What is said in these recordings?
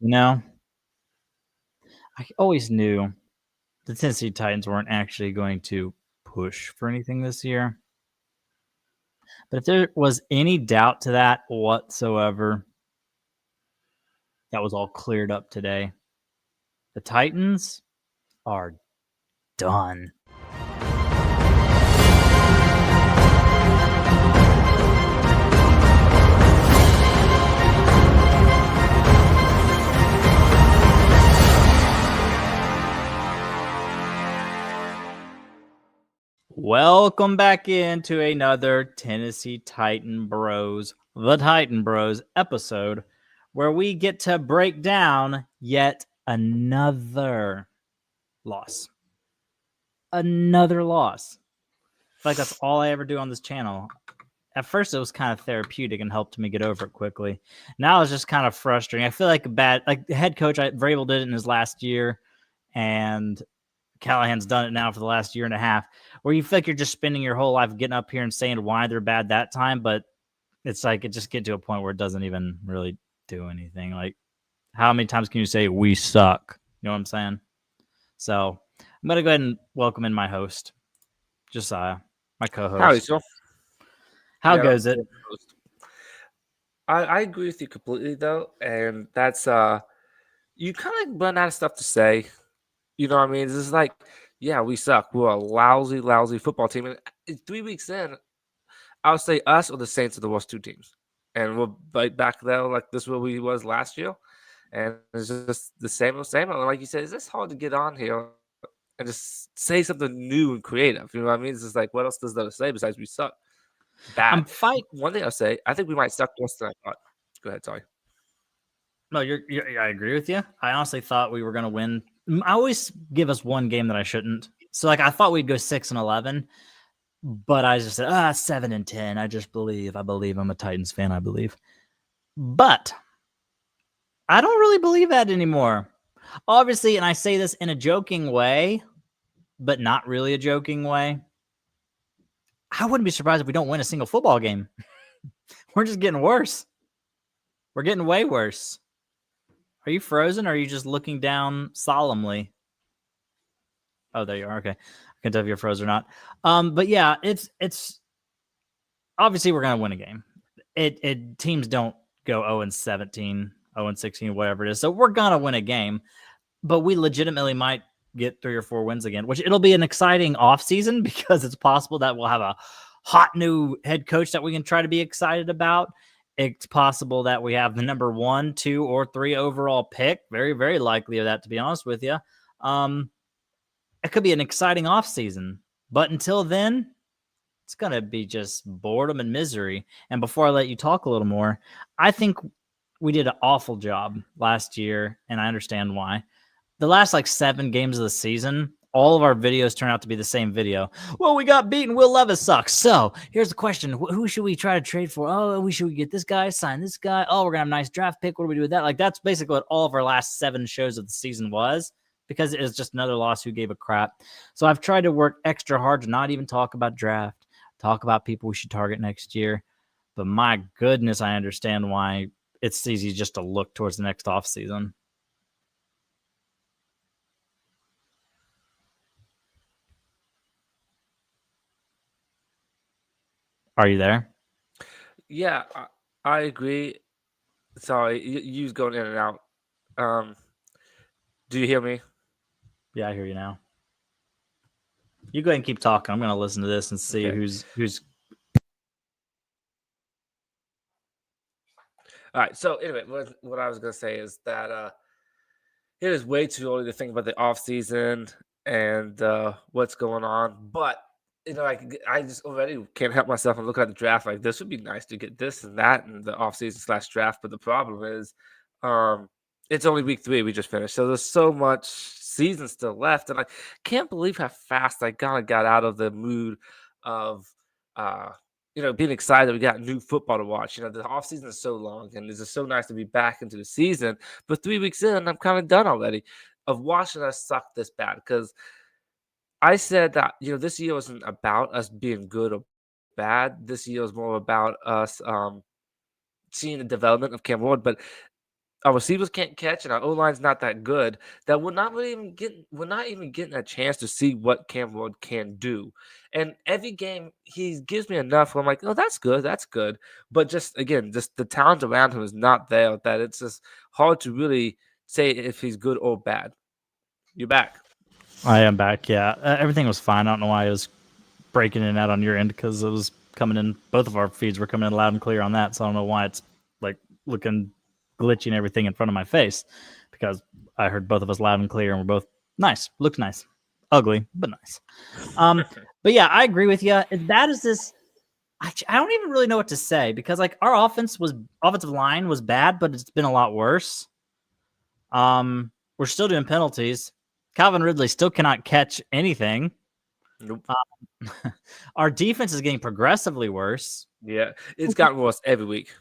You know, I always knew the Tennessee Titans weren't actually going to push for anything this year. But if there was any doubt to that whatsoever, that was all cleared up today. The Titans are done. Welcome back into another Tennessee Titan Bros, the Titan Bros episode, where we get to break down yet another loss. Another loss. I feel like that's all I ever do on this channel. At first, it was kind of therapeutic and helped me get over it quickly. Now it's just kind of frustrating. I feel like the head coach, Vrabel did it in his last year, and Callahan's done it now for the last year and a half, where you feel like you're just spending your whole life getting up here and saying why they're bad that time, but it's like it just get to a point where it doesn't even really do anything. Like, how many times can you say we suck? You know what I'm saying? So I'm gonna go ahead and welcome in my host, Josiah, my co-host. Howdy, so How goes it? I agree with you completely, though, and that's you kind of run out of stuff to say. You know what I mean? It's like, yeah, we suck. We're a lousy football team. And 3 weeks in, I would say us or the Saints are the worst two teams. And we're right back there like this where we was last year. And it's just the same old, same old. Like you said, it's just hard to get on here and just say something new and creative. You know what I mean? It's just like, what else does there to say besides we suck? Bad. One thing I'll say, I think we might suck worse than I thought. Go ahead, sorry. No, I agree with you. I honestly thought we were going to win. I always give us one game that I shouldn't. So, I thought we'd go 6-11, but I just said, 7-10. I believe. I'm a Titans fan, I believe. But I don't really believe that anymore. Obviously, and I say this in a joking way, but not really a joking way. I wouldn't be surprised if we don't win a single football game. We're just getting worse. We're getting way worse. Are you frozen or are you just looking down solemnly? Oh, there you are. Okay. I can't tell if you're frozen or not. But yeah, it's obviously we're going to win a game. Teams don't go 0-17, 0-16, whatever it is. So we're going to win a game, but we legitimately might get 3 or 4 wins again, which it'll be an exciting offseason because it's possible that we'll have a hot new head coach that we can try to be excited about. It's possible that we have the number 1, 2, or 3 overall pick. Very, very likely of that, to be honest with you. It could be an exciting offseason. But until then, it's going to be just boredom and misery. And before I let you talk a little more, I think we did an awful job last year, and I understand why. The last 7 games of the season, all of our videos turn out to be the same video. Well, we got beaten. Will Levis sucks. So here's the question. Who should we try to trade for? Oh, should we get this guy, sign this guy? Oh, we're going to have a nice draft pick. What do we do with that? That's basically what all of our last 7 shows of the season was, because it was just another loss. Who gave a crap? So I've tried to work extra hard to not even talk about draft, talk about people we should target next year. But my goodness, I understand why it's easy just to look towards the next offseason. Are you there? Yeah, I agree. Sorry, you was going in and out. Do you hear me? Yeah, I hear you now. You go ahead and keep talking. I'm going to listen to this and see who's. All right. So anyway, what I was going to say is that it is way too early to think about the offseason and what's going on. But I just already can't help myself and look at the draft like this would be nice to get this and that in the offseason / draft. But the problem is, it's only week 3 we just finished, so there's so much season still left, and I can't believe how fast I kind of got out of the mood of being excited that we got new football to watch. The offseason is so long, and it's just so nice to be back into the season. But 3 weeks in, I'm kind of done already of watching us suck this bad, because I said that, this year wasn't about us being good or bad. This year was more about us seeing the development of Cam Ward. But our receivers can't catch and our O line's not that good, that we're not even getting a chance to see what Cam Ward can do. And every game he gives me enough where I'm like, oh, that's good, that's good. But just again, just the talent around him is not there, that it's just hard to really say if he's good or bad. You're back. I am back. Yeah, everything was fine. I don't know why it was breaking in and out on your end because it was coming in. Both of our feeds were coming in loud and clear on that. So I don't know why it's like looking glitchy and everything in front of my face because I heard both of us loud and clear and we're both nice. Looked nice. Ugly, but nice. But yeah, I agree with you. As bad as this, I don't even really know what to say because like our offensive line was bad, but it's been a lot worse. We're still doing penalties. Calvin Ridley still cannot catch anything. Nope. Our defense is getting progressively worse. Yeah, it's gotten worse every week.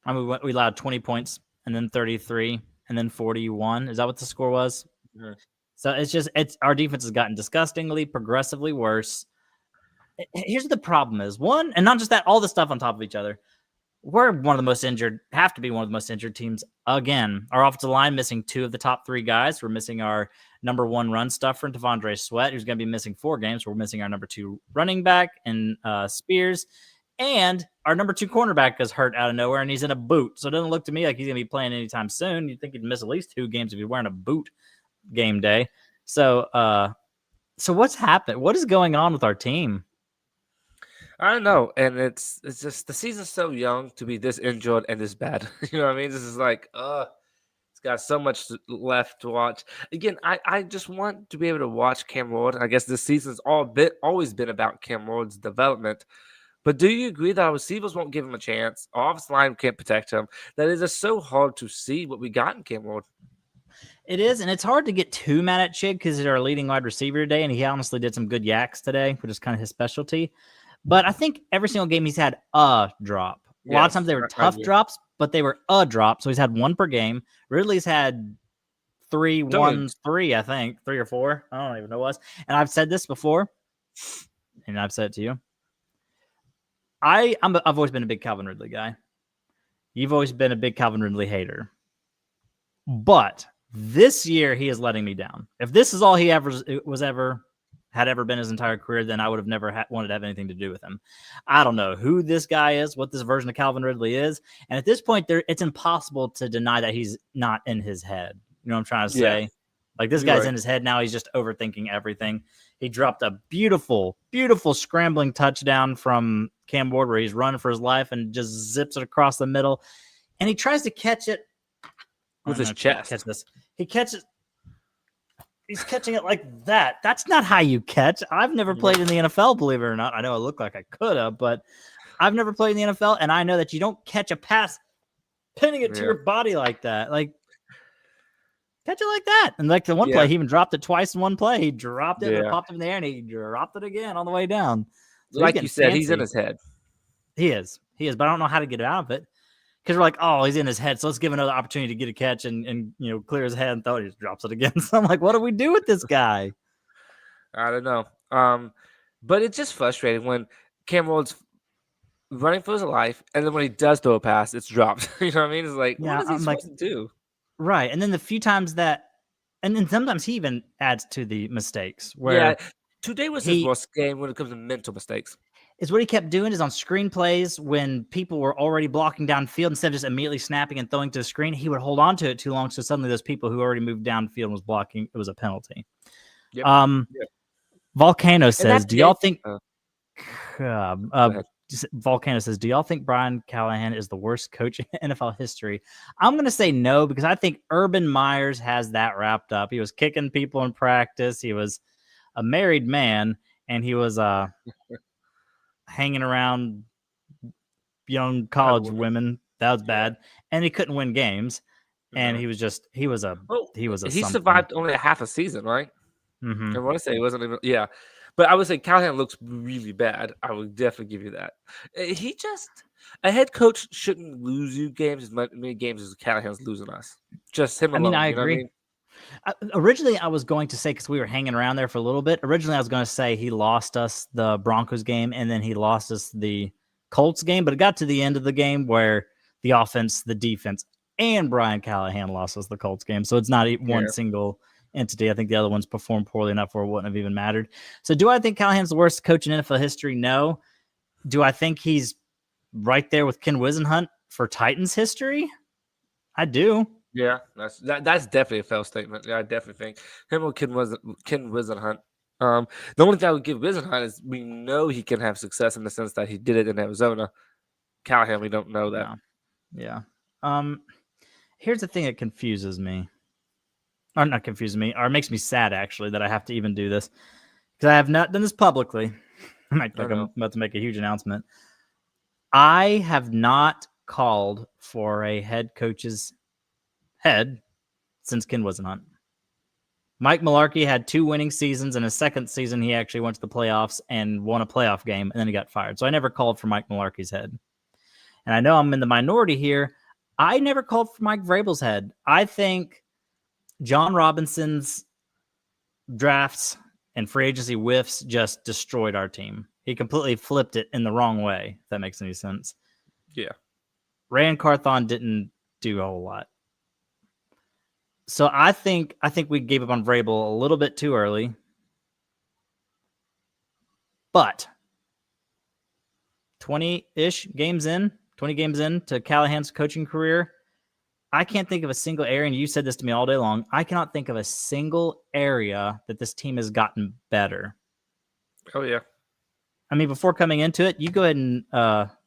I mean, we allowed 20 points and then 33 and then 41. Is that what the score was? Mm-hmm. So it's our defense has gotten disgustingly, progressively worse. Here's what the problem is. One, and not just that, all the stuff on top of each other. We're one of the most injured, have to be one of the most injured teams again. Our offensive line missing 2 of the top 3 guys. We're missing our number 1 run stuffer, T'Vondre Sweat, who's going to be missing 4 games. We're missing our number 2 running back and Spears. And our number 2 cornerback is hurt out of nowhere, and he's in a boot. So it doesn't look to me like he's going to be playing anytime soon. You'd think he'd miss at least 2 games if he's wearing a boot game day. So what's happened? What is going on with our team? I don't know, and it's just the season's so young to be this injured and this bad. You know what I mean? This is like, it's got so much left to watch. Again, I just want to be able to watch Cam Ward. I guess this season's always been about Cam Ward's development. But do you agree that our receivers won't give him a chance? Our offensive line can't protect him. That is just so hard to see what we got in Cam Ward. It is, and it's hard to get too mad at Chig because he's our leading wide receiver today, and he honestly did some good yaks today, which is kind of his specialty. But I think every single game he's had a drop. A lot of times they were tough drops, but they were a drop. So he's had 1 per game. Ridley's had 3, 1, 3, I think. 3 or 4. I don't even know what it was. And I've said this before, and I've said it to you. I've always been a big Calvin Ridley guy. You've always been a big Calvin Ridley hater. But this year, he is letting me down. If this is all he had ever been his entire career, then I would have never wanted to have anything to do with him. I don't know who this guy is, what this version of Calvin Ridley is. And at this point, it's impossible to deny that he's not in his head. You know what I'm trying to say? Like this guy's in his head now. He's just overthinking everything. He dropped a beautiful, beautiful scrambling touchdown from Cam Ward where he's running for his life and just zips it across the middle. And he tries to catch it with his chest. He catches. He's catching it like that. That's not how you catch. I've never played in the NFL, believe it or not. I know I look like I could have, but I've never played in the NFL, and I know that you don't catch a pass pinning it to your body like that. Like, catch it like that. And like the one play, he even dropped it twice in one play. He dropped it and popped it in the air, and he dropped it again on the way down. So like you said, he's in his head. He is, but I don't know how to get out of it. Because we're like, oh, he's in his head, so let's give him another opportunity to get a catch and clear his head, and throw it. He just drops it again. So I'm like, what do we do with this guy? I don't know. But it's just frustrating when Cam Ward's running for his life, and then when he does throw a pass, it's dropped. You know what I mean? It's like, what is he supposed to do? Right. And then the few times and then sometimes he even adds to the mistakes. Where today was his worst game when it comes to mental mistakes. Is what he kept doing is on screen plays when people were already blocking downfield, instead of just immediately snapping and throwing to the screen, he would hold on to it too long. So suddenly those people who already moved downfield and was blocking, it was a penalty. Volcano says, do y'all think Volcano says, do y'all think Brian Callahan is the worst coach in NFL history? I'm going to say no, because I think Urban Myers has that wrapped up. He was kicking people in practice. He was a married man, and he was hanging around young college women. That was bad. And he couldn't win games. And he survived only a half a season, right? Mm-hmm. I want to say it wasn't even, but I would say Callahan looks really bad. I would definitely give you that. A head coach shouldn't lose you games as many games as Callahan's losing us. Just him alone. I agree. Originally, I was going to say, because we were hanging around there for a little bit, originally I was going to say he lost us the Broncos game, and then he lost us the Colts game, but it got to the end of the game where the offense, the defense, and Brian Callahan lost us the Colts game. So it's not one single entity. I think the other ones performed poorly enough where it wouldn't have even mattered. So do I think Callahan's the worst coach in NFL history? No. Do I think he's right there with Ken Wisenhunt for Titans history? I do. Yeah, that's definitely a fail statement. Yeah, I definitely think him or Ken Wisenhunt. The only thing I would give Wisenhunt is we know he can have success in the sense that he did it in Arizona. Callahan, we don't know that. No. Yeah. Here's the thing that confuses me. Or not confuses me, or makes me sad, actually, that I have to even do this. Because I have not done this publicly. I'm about to make a huge announcement. I have not called for a head coach's head since Ken Wisenhunt. Mike Mularkey had 2 winning seasons. In his second season, he actually went to the playoffs and won a playoff game, and then he got fired. So I never called for Mike Mularkey's head. And I know I'm in the minority here. I never called for Mike Vrabel's head. I think John Robinson's drafts and free agency whiffs just destroyed our team. He completely flipped it in the wrong way, if that makes any sense. Yeah. Ran Carthon didn't do a whole lot. So I think we gave up on Vrabel a little bit too early. But 20 games in to Callahan's coaching career, I can't think of a single area, and you said this to me all day long, I cannot think of a single area that this team has gotten better. Oh, yeah. I mean, before coming into it, you go ahead and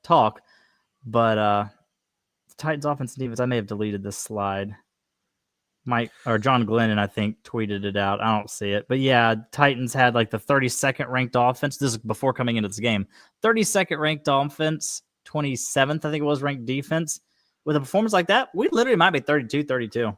talk, but the Titans offense and defense, I may have deleted this slide. John Glennon, I think, tweeted it out. I don't see it. But yeah, Titans had like the 32nd ranked offense. This is before coming into this game. 32nd ranked offense, 27th, I think it was, ranked defense. With a performance like that, we literally might be 32-32.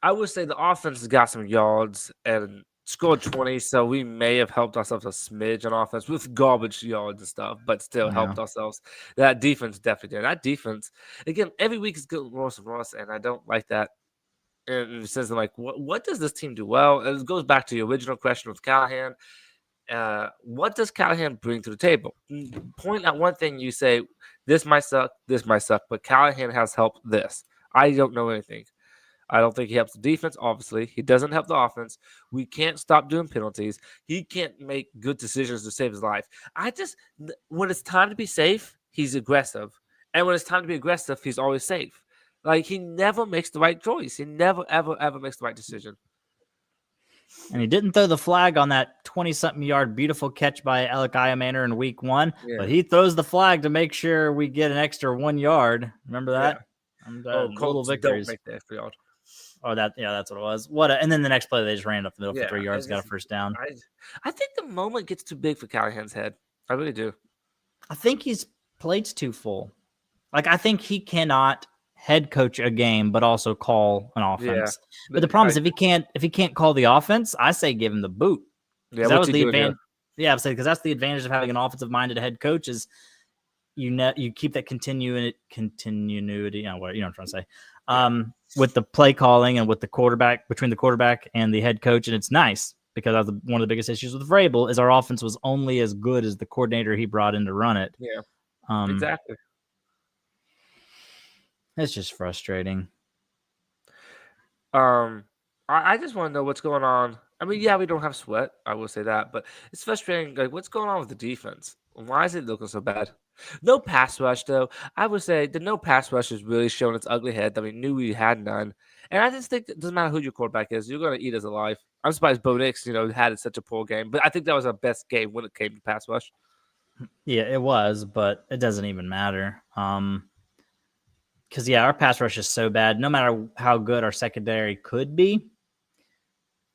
I would say the offense has got some yards and scored 20, so we may have helped ourselves a smidge on offense with garbage yards and stuff, but still helped ourselves. That defense definitely did. That defense, again, every week is getting worse and worse, and I don't like that. And it says, like, what does this team do well? And it goes back to the original question with Callahan. What does Callahan bring to the table? Point out one thing, you say, this might suck, but Callahan has helped this. I don't know anything. I don't think he helps the defense, obviously. He doesn't help the offense. We can't stop doing penalties. He can't make good decisions to save his life. When it's time to be safe, he's aggressive. And when it's time to be aggressive, he's always safe. Like, he never makes the right choice. He never, ever, ever makes the right decision. And he didn't throw the flag on that 20-something yard beautiful catch by Alec Iamaner in week 1, but he throws the flag to make sure we get an extra 1 yard. Remember that? Yeah. Little victories. Don't make the extra yard. Oh, that's what it was. And then the next play, they just ran up the middle for 3 yards, got a first down. I think the moment gets too big for Callahan's head. I really do. I think his plate's too full. Like, I think he cannot head coach a game, but also call an offense. Yeah, but the problem is if he can't call the offense, I say give him the boot. Yeah, that was the advantage. Yeah, because that's the advantage of having an offensive-minded head coach is you keep that continuity. You know what I'm trying to say. With the play calling and with the quarterback, between the quarterback and the head coach, and it's nice because one of the biggest issues with Vrabel is our offense was only as good as the coordinator he brought in to run it. Yeah, exactly. It's just frustrating. I just want to know what's going on. I mean, yeah, we don't have Sweat. I will say that, but it's frustrating. Like, what's going on with the defense? Why is it looking so bad? No pass rush, though. I would say the no pass rush is really showing its ugly head that we knew we had none. And I just think it doesn't matter who your quarterback is, you're going to eat us alive. I'm surprised Bo Nix, had such a poor game, but I think that was our best game when it came to pass rush. Yeah, it was, but it doesn't even matter. Because, our pass rush is so bad. No matter how good our secondary could be,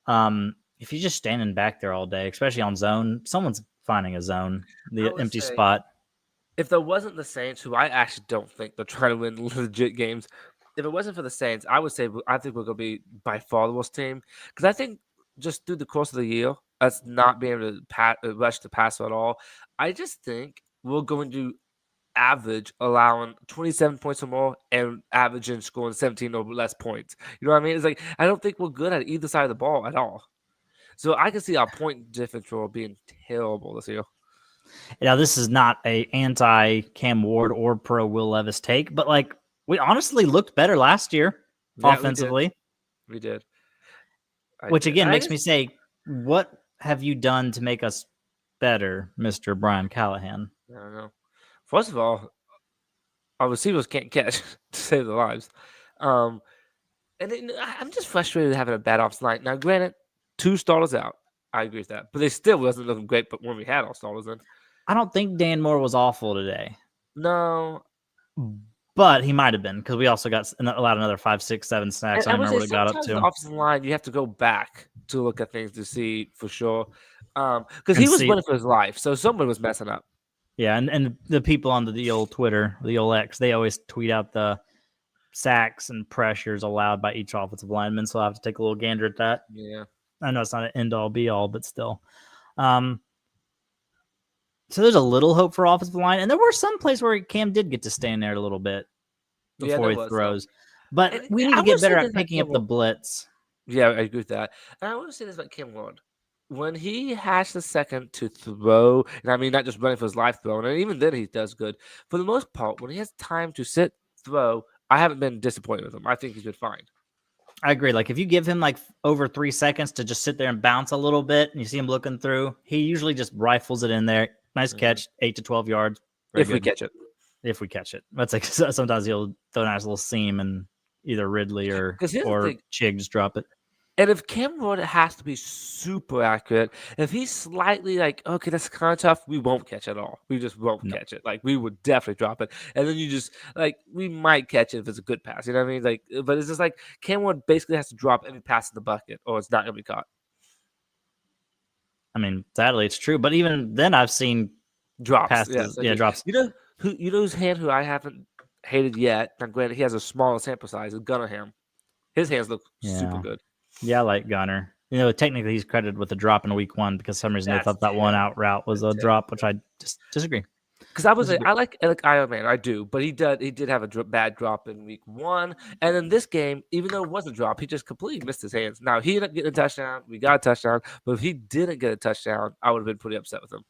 if you're just standing back there all day, especially on zone, someone's finding a zone, the empty spot. If there wasn't the Saints, who I actually don't think they're trying to win legit games, if it wasn't for the Saints, I think we're going to be by far the worst team. Because I think just through the course of the year, us not being able to rush the passer at all, I just think we're going to average allowing 27 points or more and averaging scoring 17 or less points. You know what I mean? It's like I don't think we're good at either side of the ball at all. So I can see our point differential being terrible this year. Now, this is not a anti Cam Ward or pro Will Levis take, but like we honestly looked better last year offensively, We did. which again makes me say, what have you done to make us better, Mr. Brian Callahan? I don't know. First of all, our receivers can't catch to save their lives. And I'm just frustrated having a bad offensive line. Now, granted, 2 starters out. I agree with that. But they still wasn't looking great but when we had all starters in. I don't think Dan Moore was awful today. No. But he might have been because we also got allowed another 5, 6, 7 sacks. I don't remember what it got up to. The offensive line, you have to go back to look at things to see for sure. Because he was running for his life. So someone was messing up. Yeah, and the people on the old Twitter, the old X, they always tweet out the sacks and pressures allowed by each offensive lineman. So I'll have to take a little gander at that. Yeah. I know it's not an end-all, be-all, but still. So there's a little hope for offensive line. And there were some places where Cam did get to stand there a little bit before he throws. But we need to get better at picking up the blitz. Yeah, I agree with that. And I want to say this about Cam Ward. When he has the second to throw, and I mean not just running for his life throwing, and even then he does good. For the most part, when he has time to sit, throw, I haven't been disappointed with him. I think he's been fine. I agree. Like if you give him like over 3 seconds to just sit there and bounce a little bit, and you see him looking through, he usually just rifles it in there. Nice catch, 8 to 12 yards. If we catch it. If we catch it. That's like sometimes he'll throw a nice little seam and either Ridley or Chig just drop it. And if Cam Ward has to be super accurate, if he's slightly like, okay, that's kind of tough, we won't catch it at all. We just won't catch it. Like, we would definitely drop it. And then you just, like, we might catch it if it's a good pass. You know what I mean? Like, but it's just like Cam Ward basically has to drop every pass in the bucket or it's not going to be caught. I mean, sadly, it's true. But even then, I've seen drops. Passes, drops. You know whose hand who I haven't hated yet? Now, granted, he has a smaller sample size. Is Gunnerham. His hands look super good. Yeah, I like Gunner. You know, technically he's credited with a drop in week 1 because for some reason they thought that one out route was a drop, which I just disagree. Because I like Ironman, I do, but he did have a bad drop in week 1, and in this game, even though it was a drop, he just completely missed his hands. Now he didn't get a touchdown, we got a touchdown, but if he didn't get a touchdown, I would have been pretty upset with him.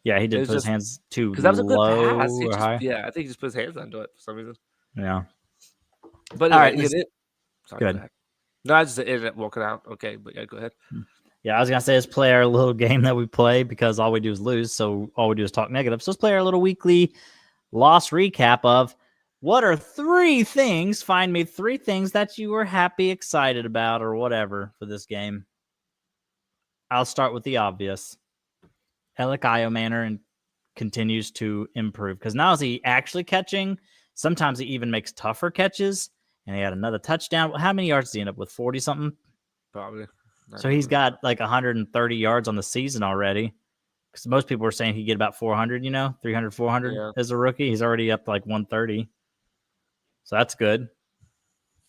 Yeah, he did put his hands too low. Because that was a good pass. Or high. Yeah, I think he just put his hands under it for some reason. Yeah. But anyway, good. No, I just the internet walking out. Okay, but yeah, go ahead. Yeah, I was gonna say let's play our little game that we play because all we do is lose, so all we do is talk negative. So let's play our little weekly loss recap of what are 3 things. Find me 3 things that you were happy, excited about, or whatever for this game. I'll start with the obvious. Alec Iomanner continues to improve because now is he actually catching? Sometimes he even makes tougher catches. And he had another touchdown. How many yards did he end up with? 40-something? Probably. So he's got like 130 yards on the season already. Because most people were saying he'd get about 400, 300, 400 as a rookie. He's already up to like 130. So that's good.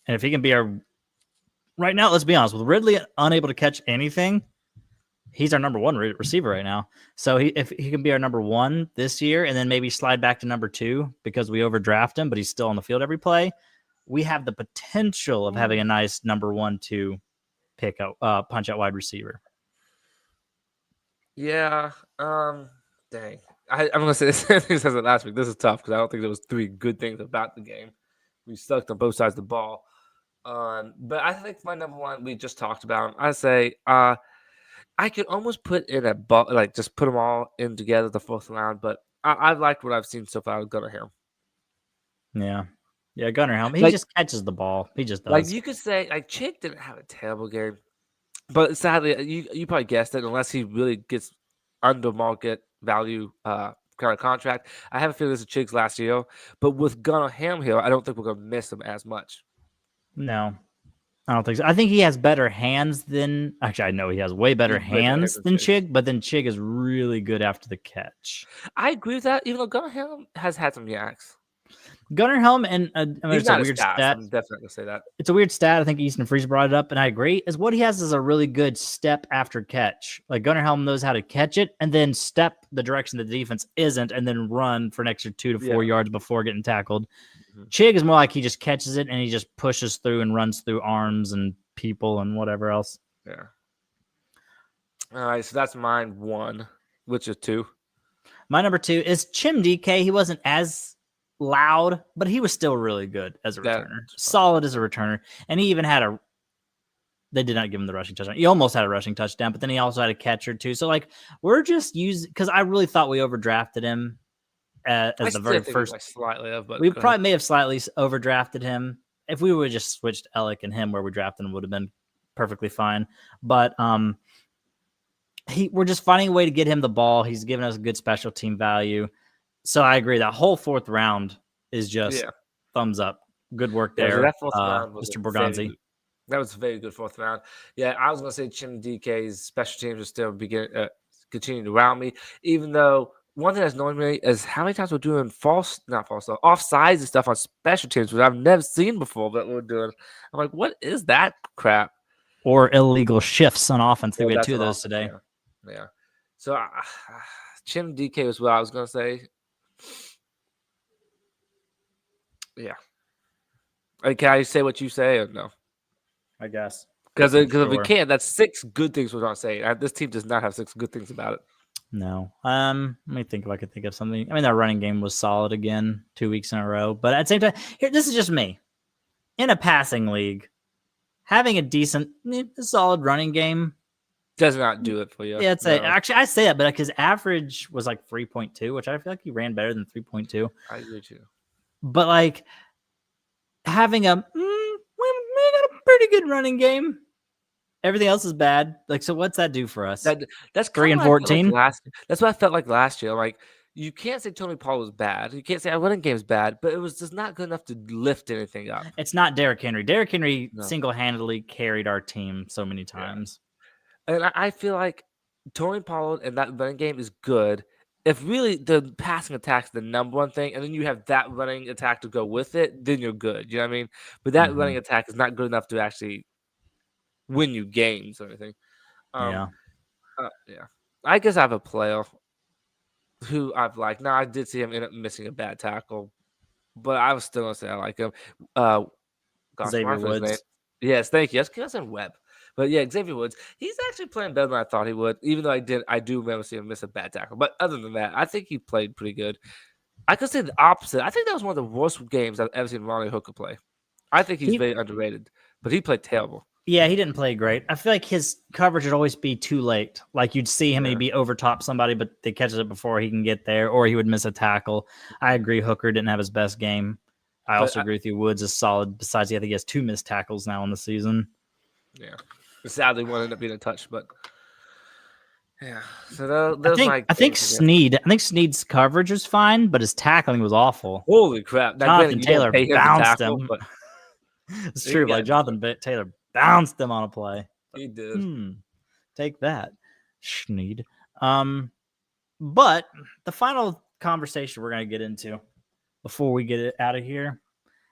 And if he can be right now, let's be honest, with Ridley unable to catch anything, he's our number 1 receiver right now. So if he can be our number 1 this year and then maybe slide back to number 2 because we overdraft him, but he's still on the field every play, we have the potential of having a nice number 1-2 pick out, punch out wide receiver. Yeah. Dang. I'm gonna say the same thing as last week. This is tough because I don't think there was 3 good things about the game. We sucked on both sides of the ball. But I think my number 1 we just talked about. I say I could almost put in a like just put them all in together the 4th round. But I like what I've seen so far with Gunnerham. Yeah. Yeah, Gunnerham. He just catches the ball. He just does. Like you could say, like Chig didn't have a terrible game, but sadly, you probably guessed it. Unless he really gets under market value kind of contract, I have a feeling this is Chig's last year. But with Gunnerham here, I don't think we're gonna miss him as much. No, I don't think so. I think he has better hands than. Actually, I know he has way better hands than Chig, but then Chig is really good after the catch. I agree with that. Even though Gunnerham has had some yaks. Gunnerham and it's a weird stat. I'm definitely gonna say that. It's a weird stat. I think Easton Freeze brought it up, and I agree. Is what he has is a really good step after catch. Like Gunnerham knows how to catch it and then step the direction the defense isn't, and then run for an extra 2 to 4 yards before getting tackled. Mm-hmm. Chig is more like he just catches it and he just pushes through and runs through arms and people and whatever else. Yeah. All right, so that's mine 1. Which is 2? My number 2 is Chim DK. He wasn't as loud, but he was still really good as a returner. Solid as a returner. And he even had they did not give him the rushing touchdown. He almost had a rushing touchdown, but then he also had a catcher too. So like we're just using, because I really thought we overdrafted him as the very first. We probably may have slightly overdrafted him. If we would have just switched Alec and him where we drafted him, would have been perfectly fine. But we're just finding a way to get him the ball. He's given us good special team value. So I agree. That whole 4th round is just thumbs up. Good work there, that 4th round was Mr. Borgonzi. That was a very good 4th round. Yeah, I was going to say Chim DK's special teams are still continuing to wow me, even though one thing that's annoying me is how many times we're doing offsides and stuff on special teams, which I've never seen before that we're doing. I'm like, what is that crap? Or illegal shifts on offense. We had 2 of those today. Yeah. So Chim DK was what I was going to say. Yeah. Can I say what you say or no? I guess. Because if we can't, that's 6 good things we're not saying. This team does not have 6 good things about it. No. Let me think if I could think of something. I mean, their running game was solid again 2 weeks in a row. But at the same time, here, this is just me. In a passing league, having a decent, solid running game does not do it for you. Yeah, actually, I say that, but his average was like 3.2, which I feel like he ran better than 3.2. I agree too. But like having we got a pretty good running game. Everything else is bad. Like, so what's that do for us? That's 3 and 14. That's what I felt like last year. Like, you can't say Tony Pollard was bad. You can't say our running game is bad, but it was just not good enough to lift anything up. It's not Derrick Henry. Derrick Henry single-handedly carried our team so many times. Yeah. And I feel like Tony Pollard and that running game is good. If really the passing attack is the number one thing, and then you have that running attack to go with it, then you're good. You know what I mean? But that running attack is not good enough to actually win you games or anything. Yeah. I guess I have a player who I've liked. Now, I did see him end up missing a bad tackle, but I was still going to say I like him. Xavier Woods. Yes, thank you. I said Webb. But yeah, Xavier Woods, he's actually playing better than I thought he would, even though I do remember seeing him miss a bad tackle. But other than that, I think he played pretty good. I could say the opposite. I think that was one of the worst games I've ever seen Ronnie Hooker play. I think he's very underrated, but he played terrible. Yeah, he didn't play great. I feel like his coverage would always be too late. Like you'd see him and he'd be over top somebody, but they catches it before he can get there, or he would miss a tackle. I agree. Hooker didn't have his best game. I also agree with you. Woods is solid. Besides, I think he has 2 missed tackles now in the season. Yeah. Sadly, one ended up being a touch, but yeah. So I think Snead's coverage was fine, but his tackling was awful. Holy crap! Jonathan Taylor bounced him. It's true. Like Jonathan Taylor bounced him on a play. He did. Take that, Snead. But the final conversation we're going to get into before we get it out of here,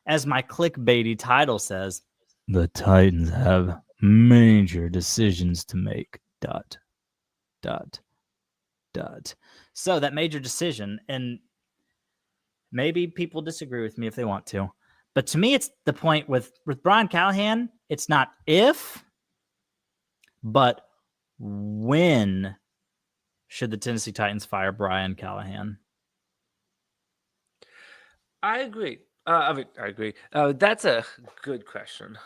as my clickbaity title says, the Titans have major decisions to make. ... So that major decision, and maybe people disagree with me if they want to, but to me, it's the point with Brian Callahan. It's not if, but when should the Tennessee Titans fire Brian Callahan? I agree. I agree. That's a good question.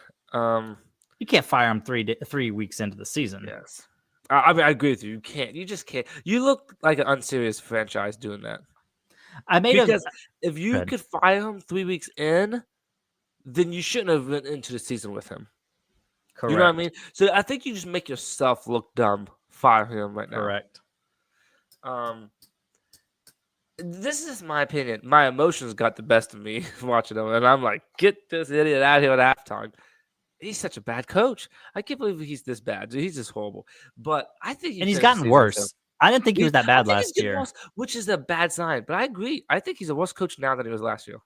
You can't fire him 3 weeks into the season. Yes. I agree with you. You can't. You just can't. You look like an unserious franchise doing that. If you could fire him 3 weeks in, then you shouldn't have went into the season with him. Correct. You know what I mean? So I think you just make yourself look dumb. Fire him right now. Correct. This is my opinion. My emotions got the best of me watching him, and I'm like, get this idiot out here at halftime. He's such a bad coach. I can't believe he's this bad. He's just horrible. But I think he's gotten worse. I didn't think he was that bad last year. Worse, which is a bad sign. But I agree. I think he's a worse coach now than he was last year.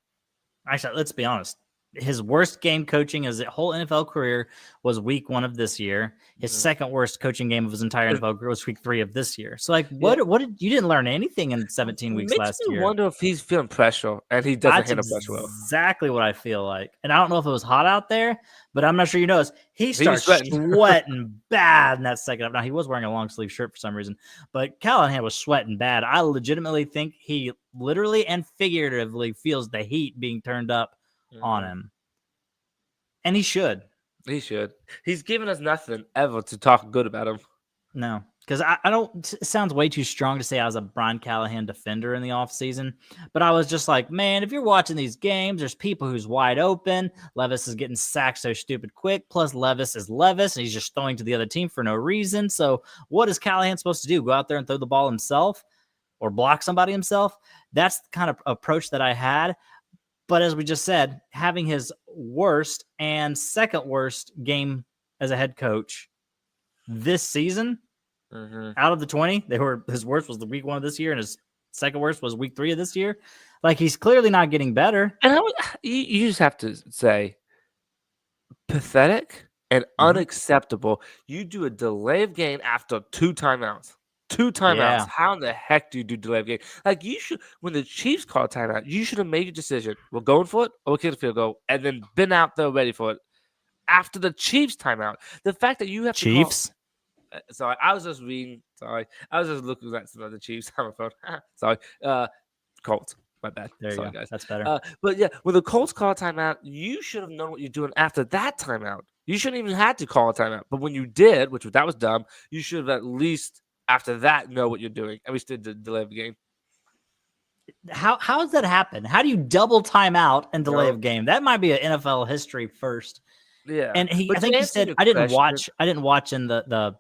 Actually, let's be honest. his worst game coaching his whole NFL career was week 1 of this year. His second worst coaching game of his entire NFL career was week 3 of this year. So, like, what did you didn't learn anything in 17 weeks last year? Makes me wonder if he's feeling pressure and he doesn't handle pressure well. Exactly what I feel like. And I don't know if it was hot out there, but I'm not sure you noticed. He starts sweating bad in that second half. Now, he was wearing a long sleeve shirt for some reason, but Callahan was sweating bad. I legitimately think he literally and figuratively feels the heat being turned up on him. And he should. He should. He's given us nothing ever to talk good about him. No, because I don't. It sounds way too strong to say I was a Brian Callahan defender in the offseason, but I was just like, man, if you're watching these games, there's people who's wide open. Levis is getting sacked so stupid quick. Plus, Levis is Levis, and he's just throwing to the other team for no reason. So, what is Callahan supposed to do? Go out there and throw the ball himself or block somebody himself? That's the kind of approach that I had. But as we just said, having his worst and second worst game as a head coach this season, out of the 20, his worst was the week 1 of this year, and his second worst was week 3 of this year. Like, he's clearly not getting better. And you just have to say, pathetic and unacceptable. You do a delay of game after 2 timeouts. 2 timeouts. Yeah. How in the heck do you do delay of game? Like, you should, when the Chiefs call timeout, you should have made your decision. We're going for it, or we're kicking a field goal, and then been out there ready for it. After the Chiefs timeout, the fact that you have Chiefs. Sorry, I was just reading. Sorry, I was just looking at some of the Chiefs on my phone. Sorry, Colts. My bad. There you Sorry, go. guys. That's better. But yeah, when the Colts call a timeout, you should have known what you're doing after that timeout. You shouldn't even had to call a timeout. But when you did, that was dumb, you should have at least after that know what you're doing. And we still did delay the game. How does that happen? How do you double timeout and delay of game? That might be an NFL history first. Yeah, and I think he said I didn't watch in the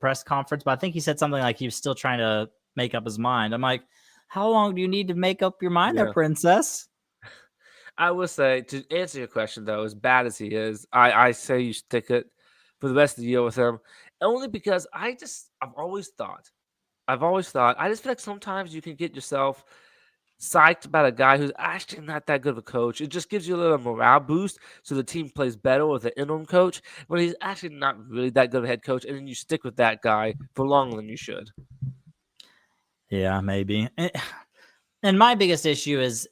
press conference, but I think he said something like he was still trying to make up his mind. I'm like, how long do you need to make up your mind there, princess? I will say, to answer your question though, as bad as he is, I say you stick it for the rest of the year with him, only because I've always thought, I just feel like sometimes you can get yourself psyched about a guy who's actually not that good of a coach. It just gives you a little morale boost so the team plays better with the interim coach when he's actually not really that good of a head coach, and then you stick with that guy for longer than you should. Yeah, maybe. And my biggest issue is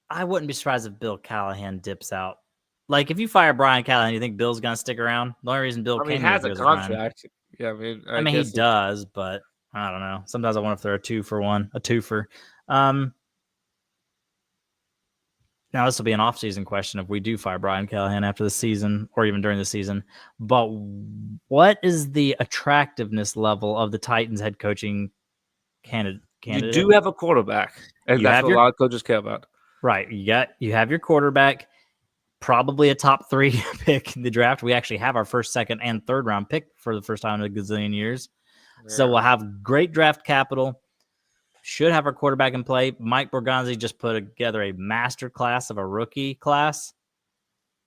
I wouldn't be surprised if Bill Callahan dips out. Like, if you fire Brian Callahan, you think Bill's going to stick around? The only reason Bill he has a contract. Yeah, I mean, he does, but I don't know. Sometimes I wonder if they're a 2-for-1, a twofer. Now, this will be an off-season question if we do fire Brian Callahan after the season or even during the season. But what is the attractiveness level of the Titans head coaching candidate? You do have a quarterback, and that's what a lot of coaches care about. Right. You have your quarterback, probably a top 3 pick in the draft. We actually have our first, second, and third round pick for the first time in a gazillion years. Yeah. So we'll have great draft capital. Should have our quarterback in play. Mike Borgonzi just put together a master class of a rookie class.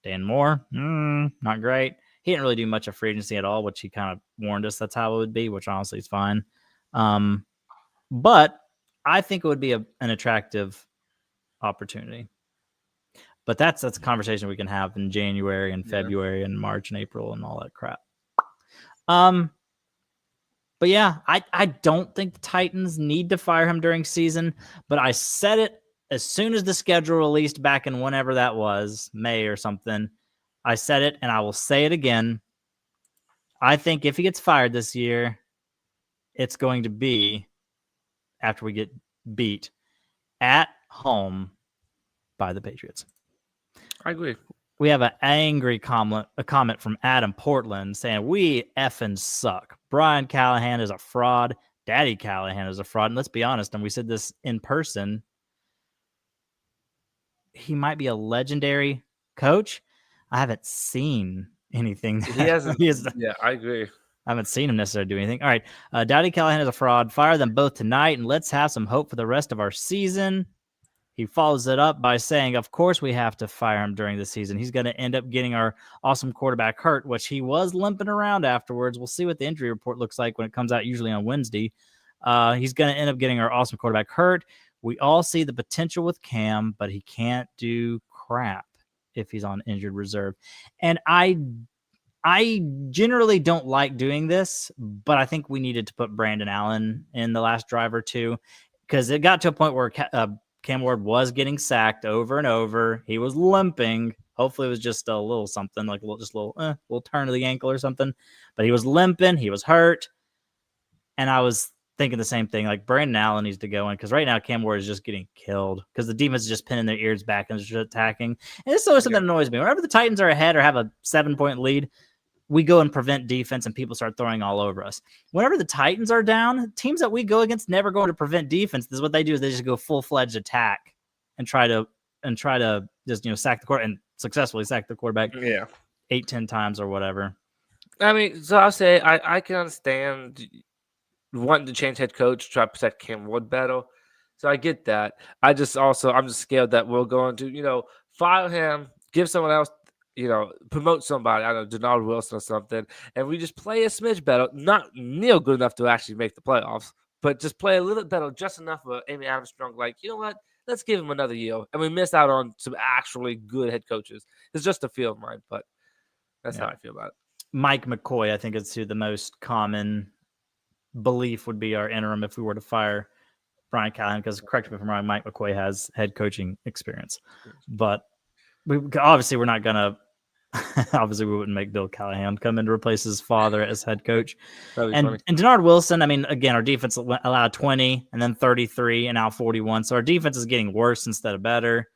Dan Moore, not great. He didn't really do much of free agency at all, which he kind of warned us that's how it would be, which honestly is fine. But I think it would be an attractive opportunity. But that's a conversation we can have in January and February and March and April and all that crap. But yeah, I don't think the Titans need to fire him during season, but I said it as soon as the schedule released back in whenever that was, May or something. I said it, and I will say it again. I think if he gets fired this year, it's going to be after we get beat at home by the Patriots. I agree. We have an angry comment from Adam Portland saying, we effing suck. Brian Callahan is a fraud. Daddy Callahan is a fraud. And let's be honest, and we said this in person, he might be a legendary coach. I haven't seen anything. He hasn't. Yeah, I agree. I haven't seen him necessarily do anything. All right. Daddy Callahan is a fraud. Fire them both tonight, and let's have some hope for the rest of our season. He follows it up by saying, of course we have to fire him during the season. He's going to end up getting our awesome quarterback hurt, which he was limping around afterwards. We'll see what the injury report looks like when it comes out, usually on Wednesday. He's going to end up getting our awesome quarterback hurt. We all see the potential with Cam, but he can't do crap if he's on injured reserve. And I generally don't like doing this, but I think we needed to put Brandon Allen in the last drive or two because it got to a point where Cam Ward was getting sacked over and over. He was limping. Hopefully it was just a little something, like a little turn of the ankle or something. But he was limping. He was hurt. And I was thinking the same thing. Like Brandon Allen needs to go in because right now Cam Ward is just getting killed because the defense is just pinning their ears back and just attacking. And this is always something that annoys me. Whenever the Titans are ahead or have a 7-point lead, we go and prevent defense and people start throwing all over us. Whenever the Titans are down, teams that we go against never go to prevent defense. This is what they do is they just go full-fledged attack and try to just, sack the quarterback and successfully sack the quarterback 8-10 times or whatever. I mean, so I'll say I can understand wanting to change head coach, try to protect Cam Ward better. So I get that. I'm just scared that we're going to, fire him, give someone else, promote somebody, I don't know, Denard Wilson or something, and we just play a smidge better, not near good enough to actually make the playoffs, but just play a little bit better, just enough for Amy Armstrong, like, you know what, let's give him another year. And we missed out on some actually good head coaches. It's just a feel of mine, but that's how I feel about it. Mike McCoy, I think, is who the most common belief would be our interim if we were to fire Brian Callahan, because correct me if I'm wrong, Mike McCoy has head coaching experience, but we're not going to obviously we wouldn't make Bill Callahan come in to replace his father as head coach. And Denard Wilson, I mean, again, our defense allowed 20 and then 33 and now 41. So our defense is getting worse instead of better.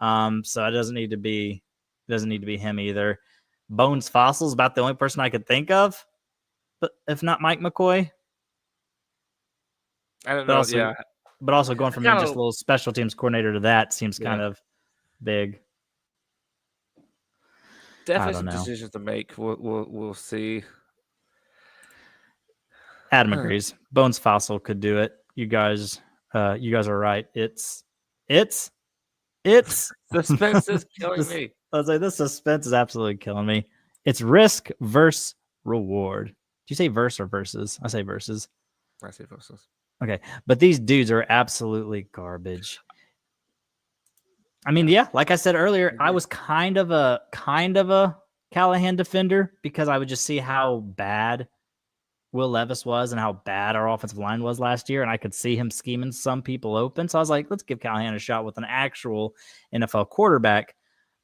So it doesn't need to be him either. Bones Fossil is about the only person I could think of, but if not Mike McCoy. I don't know. But also going from just a little special teams coordinator to that seems kind of big. Definitely some decisions to make. We'll see. Adam agrees. Bones Fossil could do it. You guys are right. It's suspense is killing me. I was like, this suspense is absolutely killing me. It's risk versus reward. Do you say verse or versus? I say versus. I say versus. Okay, but these dudes are absolutely garbage. I mean, like I said earlier, I was kind of a Callahan defender because I would just see how bad Will Levis was and how bad our offensive line was last year, and I could see him scheming some people open. So I was like, let's give Callahan a shot with an actual NFL quarterback.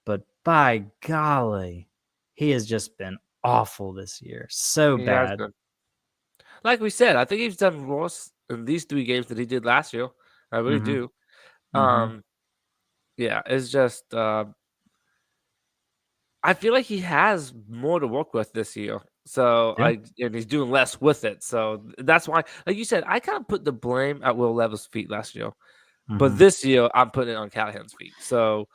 But by golly, he has just been awful this year. So bad. Like we said, I think he's done worse in these 3 games than he did last year. I really do. Yeah, it's just I feel like he has more to work with this year. So and he's doing less with it. So that's why, like you said, I kind of put the blame at Will Levis' feet last year. But this year I'm putting it on Callahan's feet. So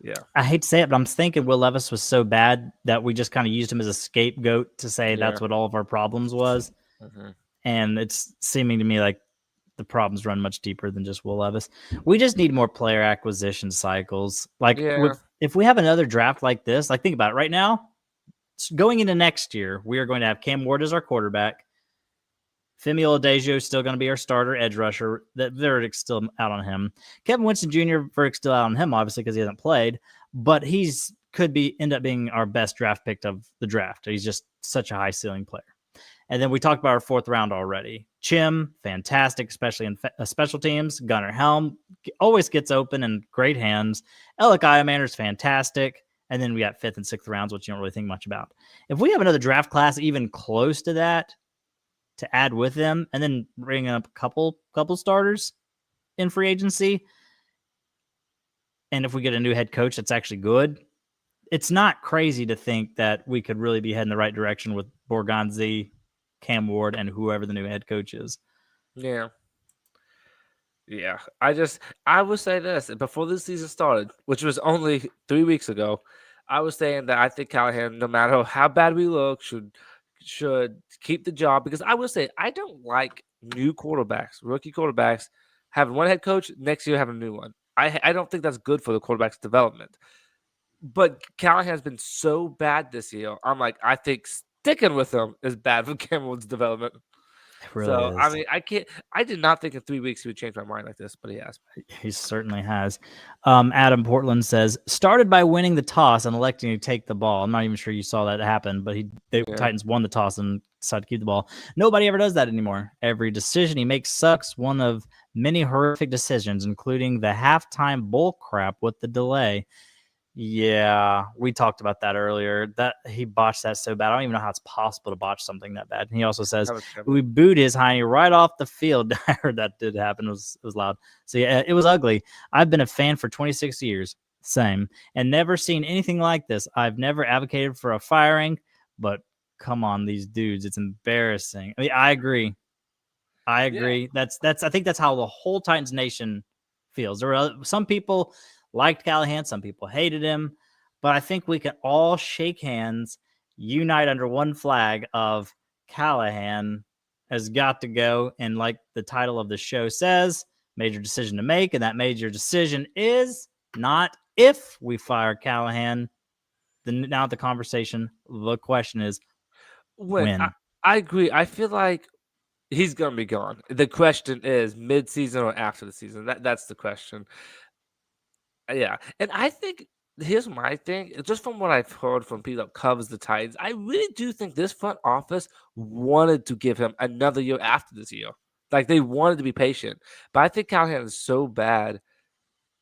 yeah. I hate to say it, but I'm thinking Will Levis was so bad that we just kind of used him as a scapegoat to say that's what all of our problems was. And it's seeming to me like the problems run much deeper than just Will Levis. We just need more player acquisition cycles. Like if we have another draft like this, like think about it right now, going into next year, we are going to have Cam Ward as our quarterback. Femi Oladejo is still going to be our starter edge rusher. That Verdict's still out on him. Kevin Winston Jr. Verdict's still out on him, obviously, because he hasn't played. But end up being our best draft pick of the draft. He's just such a high ceiling player. And then we talked about our 4th round already. Chim, fantastic, especially in special teams. Gunnar Helm always gets open and great hands. Alec Iamaner's fantastic. And then we got 5th and 6th rounds, which you don't really think much about. If we have another draft class even close to that to add with them, and then bring up a couple starters in free agency, and if we get a new head coach that's actually good, it's not crazy to think that we could really be heading the right direction with Borgonzi, Cam Ward, and whoever the new head coach is. Yeah. I would say this before this season started, which was only 3 weeks ago. I was saying that I think Callahan, no matter how bad we look, should keep the job, because I will say I don't like new quarterbacks, rookie quarterbacks, having one head coach, next year having a new one. I don't think that's good for the quarterback's development. But Callahan's been so bad this year. I'm like, I think sticking with him is bad for Cam Ward's development. It really So I is. mean, I did not think in 3 weeks he would change my mind like this, but he has. He certainly has. Adam Portland says, started by winning the toss and electing to take the ball. I'm not even sure you saw that happen, but the Yeah. Titans won the toss and decided to keep the ball. Nobody ever does that anymore. Every decision he makes sucks. One of many horrific decisions, including the halftime bull crap with the delay. Yeah, we talked about that earlier. That he botched that so bad. I don't even know how it's possible to botch something that bad. And he also says, That was terrible. we booed his hiney right off the field. I heard that did happen. It was loud. So yeah, it was ugly. I've been a fan for 26 years. Same. And never seen anything like this. I've never advocated for a firing, but come on, these dudes. It's embarrassing. I mean, I agree. Yeah. That's I think that's how the whole Titans nation feels. There are some people liked Callahan, some people hated him, but I think we can all shake hands, unite under one flag of Callahan has got to go. And like the title of the show says, major decision to make. And that major decision is not if we fire Callahan. Now the conversation, the question is when. I agree. I feel like he's gonna be gone. The question is mid-season or after the season. That's the question. Yeah, and I think here's my thing. Just from what I've heard from people that covers the Titans, I really do think this front office wanted to give him another year after this year. Like they wanted to be patient, but I think Callahan is so bad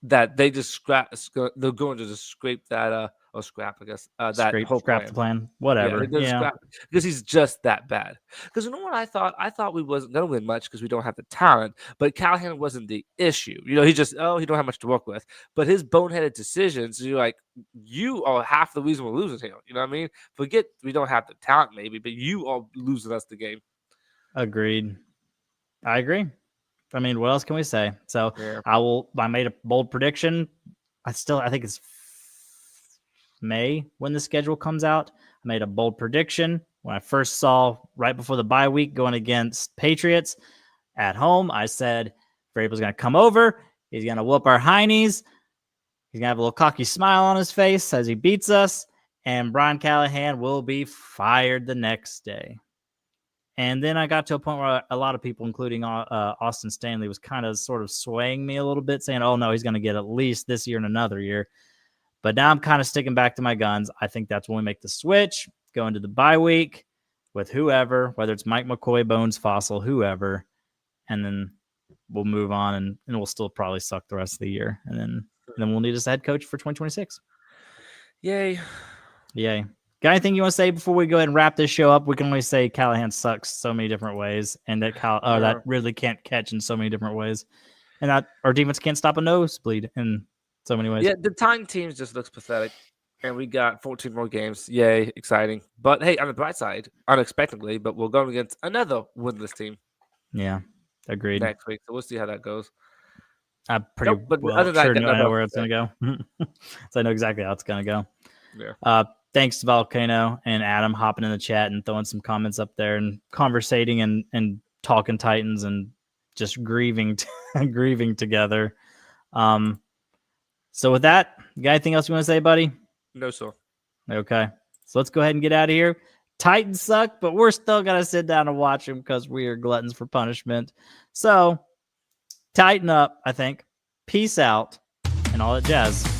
that they just they're going to just scrape that or scrap, I guess, that whole Scrap plan. the plan. Yeah, Whatever. they're gonna Yeah. scrap because he's just that bad. Because you know what I thought? I thought we wasn't gonna win much because we don't have the talent, but Callahan wasn't the issue. He just he don't have much to work with. But his boneheaded decisions, you're like, you are half the reason we're losing here. You know what I mean? Forget we don't have the talent, maybe, but you are losing us the game. Agreed. I agree. I mean, what else can we say? So Yeah. I made a bold prediction. I think it's May when the schedule comes out. I made a bold prediction when I first saw right before the bye week going against Patriots at home. I said Vrabel's going to come over. He's going to whoop our heinies. He's going to have a little cocky smile on his face as he beats us. And Brian Callahan will be fired the next day. And then I got to a point where a lot of people, including Austin Stanley, was kind of sort of swaying me a little bit, saying, oh, no, he's going to get at least this year and another year. But now I'm kind of sticking back to my guns. I think that's when we make the switch, go into the bye week with whoever, whether it's Mike McCoy, Bones, Fossil, whoever, and then we'll move on, and we'll still probably suck the rest of the year. And then we'll need us a head coach for 2026. Yay. Yay. Got anything you want to say before we go ahead and wrap this show up? We can only say Callahan sucks so many different ways, and that that really can't catch in so many different ways, and that our defense can't stop a nosebleed in so many ways. Yeah, the Titan team just looks pathetic, and we got 14 more games. Yay, exciting! But hey, on the bright side, unexpectedly, but we're going against another winless team. Yeah, agreed. Next week, so we'll see how that goes. I'm pretty sure I know where it's going to go. So I know exactly how it's going to go. Yeah. Thanks to Volcano and Adam hopping in the chat and throwing some comments up there and conversating and talking Titans and just grieving together. So with that, you got anything else you want to say, buddy? No, sir. Okay. So let's go ahead and get out of here. Titans suck, but we're still going to sit down and watch them because we are gluttons for punishment. So tighten up, I think. Peace out and all that jazz.